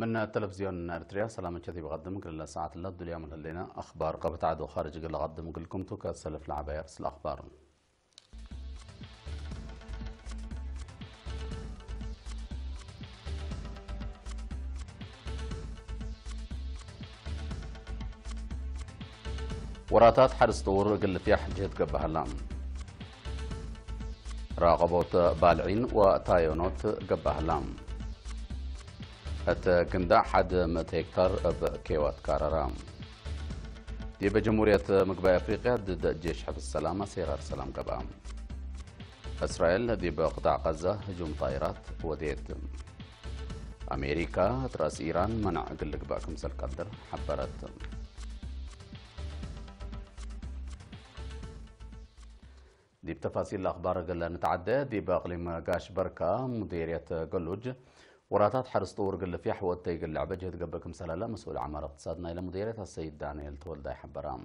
من تلفزيون ارتريا سلامة كذي بقدم كل ساعة لا الدنيا من اللينا أخبار قبت عدو خارج قل قدم لكم توكا سلف لعبة يرسل الأخبار. وراتات حرس طور قل فيح جهد قبها اللام راقبوت بالعين وتايونوت قبها اللام كندا حد 100 هكتار بكيوات كاررام دي بجمهورية مقباية أفريقيا ضد جيش حفظ السلامة سيرار سلام قبام إسرائيل دي بقطاع غزة هجوم طائرات وديت أمريكا تراس إيران منع قلق باكم سالقدر حبرت دي بتفاصيل الأخبار قلنا نتعدى دي بأقليم قاش بركة مديرية قلوج وراتات حرس طور قل في حوت تيقل لعبة جهد قبلكم سلالة مسؤول عمار اقتصادنا إلى مديرية السيد دانيال تولداي حبرام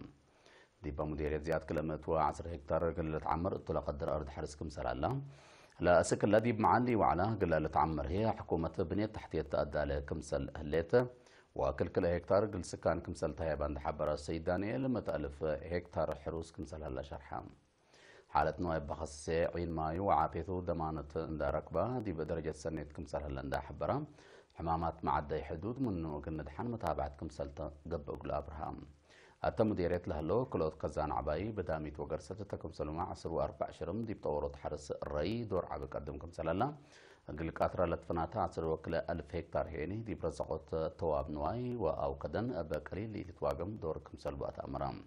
دي بمديرية زياد كلمة و10 هكتار قل تعمر طلع قدر أرض حرسكم سلالة لا أسك الذي بمعلي وعلى قل تعمر هي حكومة بنية تحتية تأدى لكمسل هليته وكل هكتار قل سكان كمسل تهيب عند حبر السيد دانيال 100,000 هكتار حروس كمسل هلا شرحام حالة نواب بخص عين مايو وعافيته ضمانة دا ركبة دي بدرجة سنة كمسل هلندا حبرة حمامات معدي حدود منو قلنا حن متابعة كمسل قب أقول أبراهام أتم مديرية لهلو كلوت قزان عباي بداميت وقرصة تكمسلوا مع 10 و4 شرم دي بطورت حرس الري دور عبي قدم كمسل هلا قل كاترة لتفناتا 10 وكلا 1000 هكتار هيني دي برزقوت تواب نواي وأو كدن بقليل اللي تواقم دور كمسل بات أمرام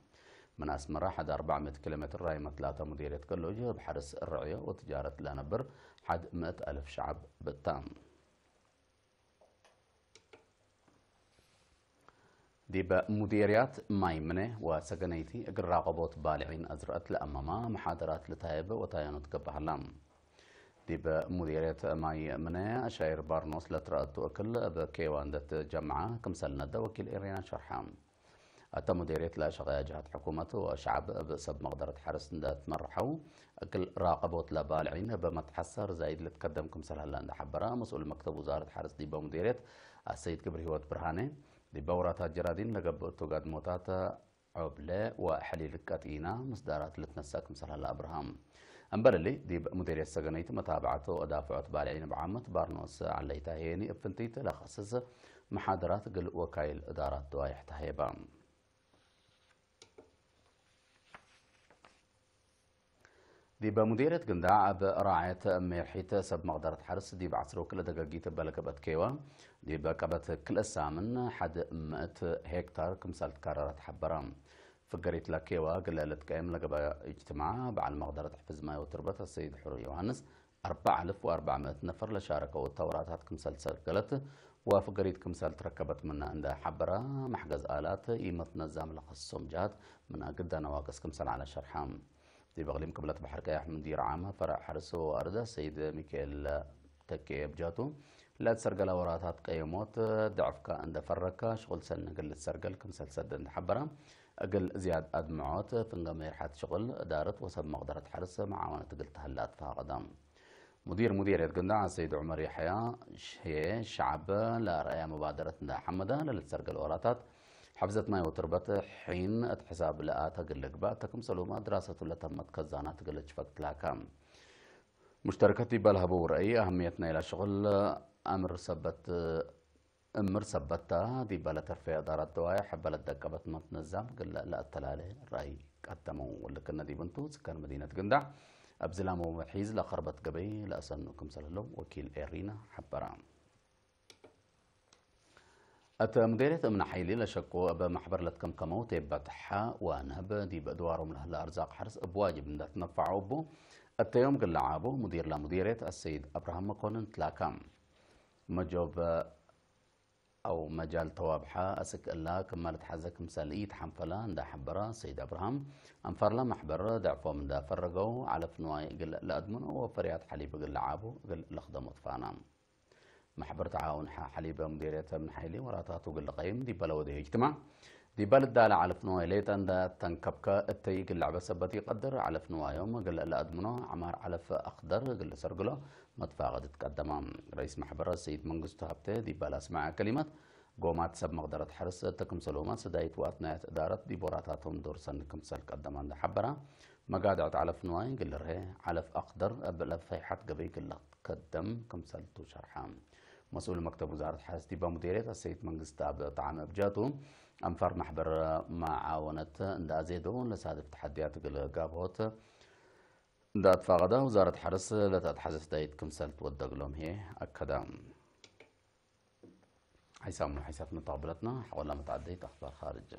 من أسمرة حد 400 كيلومتر راي مثلاثة مديرية كلوجه بحرس الرعية وتجارة لانبر حد 100,000 شعب بالتام دي بمديريات مايمنة وسجنيتي راقبوت بالعين أزرقت لأماما محاضرات لتايبة وتاينوت كبهلام دي بمديرية مايمنة أشاير بارنوس لترأت وكل بكيوان دت جمعة كمسلنا دا وكيل إيرينا شرحام أتم مديرية لا شغاية جهات حكومته وشعب بسبب مقدرة حرس تمرحوا أكل راقبوت لا بالعين بمتحسر زايد لتقدمكم سلهلا عند حبرة مسؤول مكتب وزارة حرس دي بمديرية السيد كبري هوت برهاني دي بورات جرادين لقب توقاد موتاتا عبلة وحليل كاتينا مصدارات لتنساكم سلهلا أبراهام أمبر اللي دي مديرية السجنية متابعته ودافعت بالعين بعامة بارنوس عليتها هيني ابتنتيت لخصص محاضرات قل وكايل إدارات دوايح تهيبان دي بمديرية قنداع براعية ميرحيت سب مقدرة حرس دي بعصرو كل دقاقيت بلقبت كيوا دي بقبت كل السامن حد 100 هكتار كمسالت كاررات حبرام فقريت لكيوا قلالة قيم لقبا اجتماع بعد مقدرة حفظ ماي وتربط السيد حور يوهانس 4400 نفر لشاركوا التوراتات كمسالت سرقلت وفقريت كمسالت ركبت من عند حبرة محجز آلات إيمت نظام لخصهم جهات من قد نواقص كمسال على شرحام دي بغليم قبلت بحر كايح مدير عامة فرع حرس وأرضه السيد ميكيل تكي بجاتو لا تسرقل وراتات قيموت ضعفك عند فركا شغل سنة قل تسرقل كمسل سد عند حبرة أقل زياد أدمعوت فنقام يرحات شغل دارت وسب مقدرة حرس معاونة قلت هلات فيها قدام مدير يتقندع السيد عمر يحيى هي شعب لا رأي مبادرة حمدة للتسرقل وراتات حفظت ما وتربط حين حساب لآتا قلق باتكم سلوما دراسة لتمت كزانات قلق فقط لاكام مشتركتي بالهبو رأي أهميتنا إلى شغل أمر سبتا دي بالا ترفيع دارات دوايا حبالة دقبت متنظم قل لا التلالي رأي قدموا ولكن دي بنتو سكان مدينة قندع أبزلام ومحيز لخربت قبي لأسنكم سلالو وكيل إيرينا حبرام مديرية من حيلي لشكو بمحبر لتكم كموت بتحا ونهب دي بأدوارهم لهلا أرزاق حرس بواجب من تنفعوا بو التيوم قل لعابو مدير لمديرية السيد أبراهام مقونن تلاكام مجوب أو مجال توابحة أسك الله كمالت حزك مساليت حنفلان دا حبرا السيد أبراهام أنفرلا محبر دعفو من دا فرقو على فنواي قل لأدمن وفريات حليب قل لعابو قل لخدم فانام محبر تعاون حليبة مديرية من حيلي وراتاتو قل قيم دي بلودي اجتماع دي بلد دالة على فنواي ليت عند تنكبكا التيق اللعبة سبتي يقدر على فنواي يوم قال لا أدمنه عمار على أخضر قال سرقله متفاقد تقدم رئيس محبر السيد منقص هبته دي بالا اسمع كلمات قومات سب مقدرة حرس تكم سلومات سدايت واتنا إدارة دي بوراتاتهم دور سنكم سل قدمان ده حبرة مقادعت على فنواي قال له على أخضر أبلا فيحت قبيك اللي قدم كم سلتو شرحام مسؤول مكتب وزارة حرس دي بمديرية السيد منقص تاب طعام بجاتو أنفر محبر معاونة دا زيدو لسادف تحديات قابوت دا تفاقدا وزارة حرس لتتحسس دايت كمسال تودق لهم هي أكدا حيسامنا حيسافنا طابلتنا حوالي متعديت أخبار خارج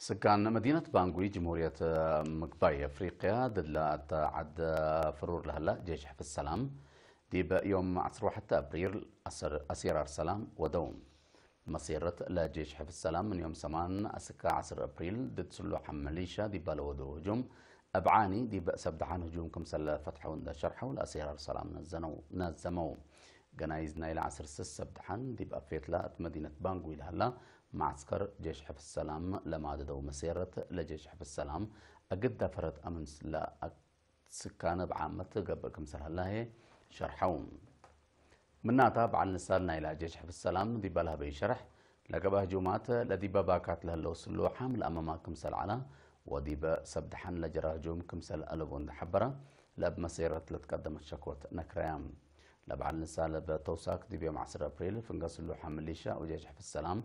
سكان مدينة بانغوي جمهورية مقباي أفريقيا دلة عد فرور لهلا جيش حفظ السلام دي يوم 10 أبريل أسير السلام ودوم مسيرة لجيش حفظ السلام من يوم 8 أسكا 10 أبريل ضد سلوح ميليشيا دي بالودو هجوم أبعاني دي سبدحان هجوم كمسل فتحوا شرحوا الأسير السلام نزموا جنايزنا إلى 10 سبدحان دي بقفيت لات مدينة بانغوي لهلا معسكر جيش حفظ السلام لما عددوا مسيرة لجيش حفظ السلام أقد فرد أمنس لا سكان بعامة قبل كمسل هلا شرحوا منها تابع النسالنا إلى جيش حفظ السلام دي بالها بيشرح لقبها هجومات لدي باكات لهلو سلوحة من الأمامات كمسل على ودي سبدحان لجرى هجوم كمسل ألبون حبرة لب مسيرة لتقدم الشكوة نكريام لبع النسال بتوساك دي بيوم 10 أبريل فنقص اللوحة ميليشيا وجيش حفظ السلام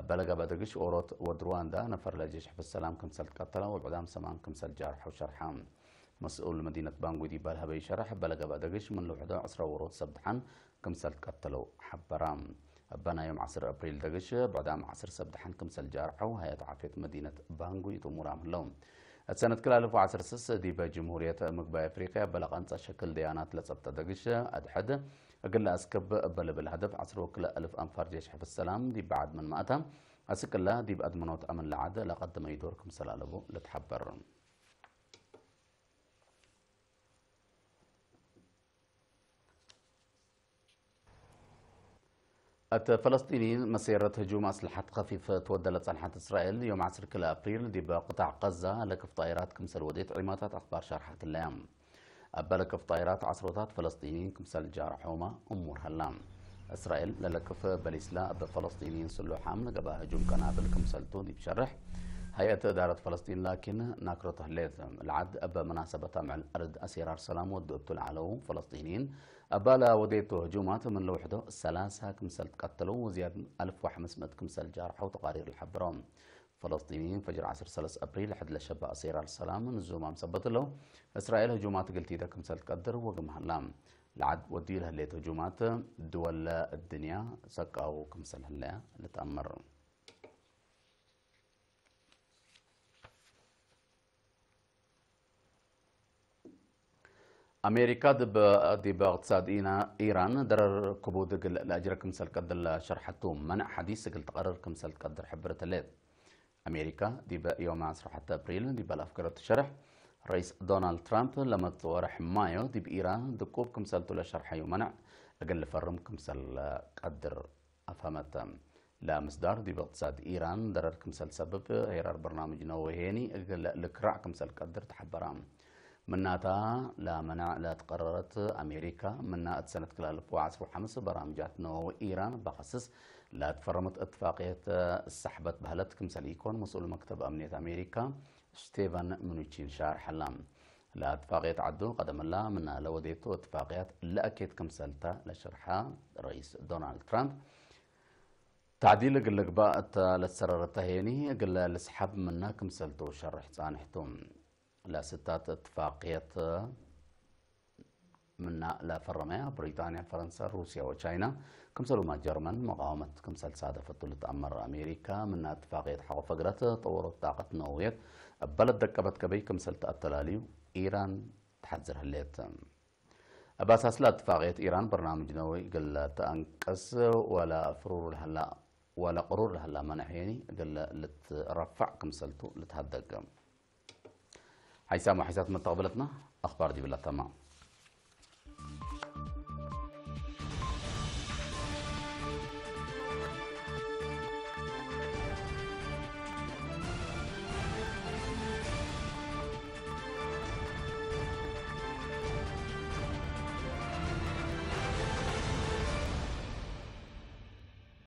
بلغ بدقش أوروت ودروان دا نفر لجيش حفظ السلام كمسل قتلة والعدام سمان كمسل جارح وشرحام مسؤول مدينة بانغو دي بالها بيشرح بلغ بدقش من لوحدة 10 وروت سبدحان كمسل قتلوا حبرام بنا يوم 10 أبريل دقش بعدام 10 سبدحان كمسل جارحو هيئة عافية مدينة بانغو يتمورام اللوم السنة كلا 2010 دي بجمهورية مقباي أفريقيا بلغ أنت شكل ديانات لسبت دقش أدحد أقل أسكب بل بالهدف 10 كلا 1000 أنفار جيش حفظ السلام دي بعد من مأتم أسك الله دي بأدمنوت أمن لعد لقد ما يدوركم سلالبو لتحبر الفلسطينيين مسيرة هجوم أسلحة خفيفة تودلت صالحة إسرائيل يوم 10 كلا أبريل دي بقطاع غزة لكف طائرات كمسل وديت عماتات أخبار شرحة الأيام أبلكف طائرات عصرات فلسطينيين كمسل جارحوما أمور هلام إسرائيل للكف بالإسلاء بفلسطينيين سلوحة من قبل هجوم قنابل كمسلتو دي بشرح هيئة إدارة فلسطين لكن ناكرته الليثم العد أبا مناسبة مع الأرض أسير السلام ودوت العلو فلسطينيين أبالا وديتو هجومات من لوحده الثلاثة كمسل تقتلوا وزياد 1500 كمسل جارحوا تقارير الحبرون فلسطينيين فجر 10 أبريل لحد لشبه أسير السلام من الزوما مثبت له إسرائيل هجومات قلتي ده كمسل تقدر وقمها اللام العد ودي لها اللي هجومات دول الدنيا سقاو كمسل هلا لتأمر أمريكا دي باقتصاد إيران درر كبود الأجر كمسل قدر شرحتهم منع حديث قل تقرر كمسل قدر حبرة الليل أمريكا دي يوم 10 حتى أبريل دي بالأفكار الشرح رئيس دونالد ترامب لما تورح مايو دي بإيران دكوب كمسل تلا شرح يمنع أقل فرم كمسل قدر أفهمت لا مصدر دي باقتصاد إيران درر كمسل سبب هيرار برنامج نوهيني أقل لكرع كمسل قدر تحبرام مناتا لا منع لا تقررت أمريكا منها سنة 2015 برامجات نو إيران بخصص لا تفرمت اتفاقية السحبت بهلت كمسل يكون مسؤول مكتب أمنية أمريكا ستيفن منوتشين شارح حلام لا اتفاقية عدو قدم الله منها لوديتو اتفاقيات لا أكيد كمسلتا لشرحها رئيس دونالد ترامب تعديل قل قباءة للسرر التهيني قل لسحب منها كمسلتو شرح صانحتم لا ستات اتفاقية منا لا فرمية بريطانيا فرنسا روسيا وتشاينا كمسلوا ما جرمن مقاومة كمسل سادة فتولة أمر أمريكا منا اتفاقية حق فقرة طورت طاقة نووية بلد دكبت كبي كمسل التلاليو إيران تحذر هليت أباساس لا اتفاقية إيران برنامج نووي قل تأنقص ولا فرور الهلا ولا قرور الهلا منع يعني قل لترفع كمسلتو لتهدق حيسام وحيسات متقبلتنا أخبار دي بالله تمام.